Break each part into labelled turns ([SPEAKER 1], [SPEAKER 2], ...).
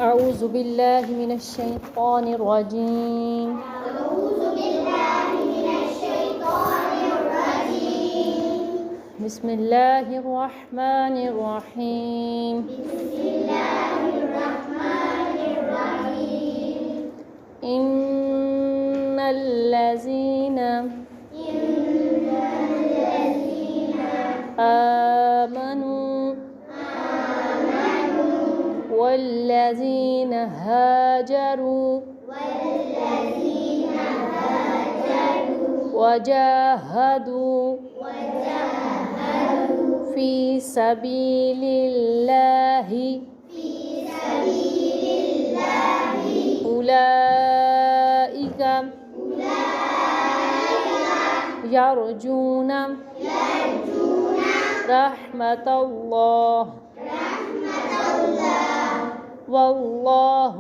[SPEAKER 1] أعوذ بالله من الشيطان الرجيم.
[SPEAKER 2] أعوذ بالله من الشيطان الرجيم.
[SPEAKER 1] بسم الله الرحمن الرحيم.
[SPEAKER 2] بسم الله الرحمن الرحيم.
[SPEAKER 1] إن الذين آمنوا والذين هاجروا وجاهدوا في سبيل الله أولئك يرجون رحمة الله والله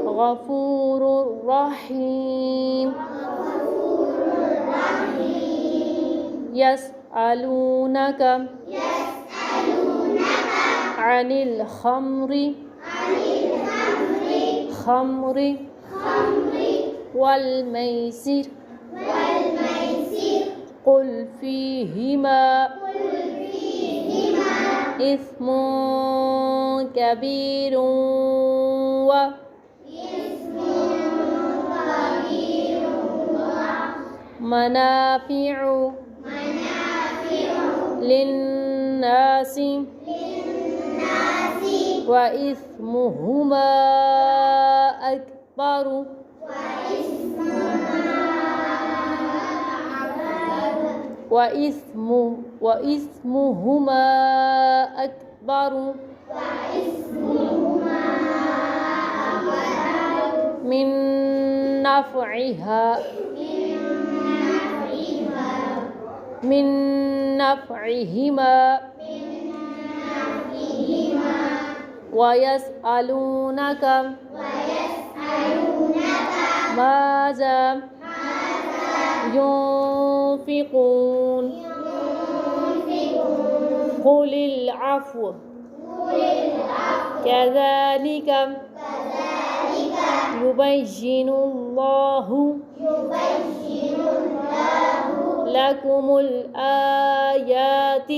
[SPEAKER 1] غفور رحيم. يسألونك عن الخمر والميسر قل فيهما إثم كبير ومنافع للناس وإثمهما أكبر وإثمهما أكبر من نفعهما ويسألونك ماذا ينفقون قل العفو كذلك يبين الله لكم الآيات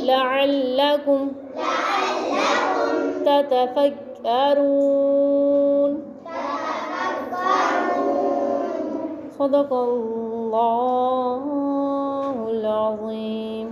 [SPEAKER 1] لعلكم تتفكرون. صدق الله العظيم.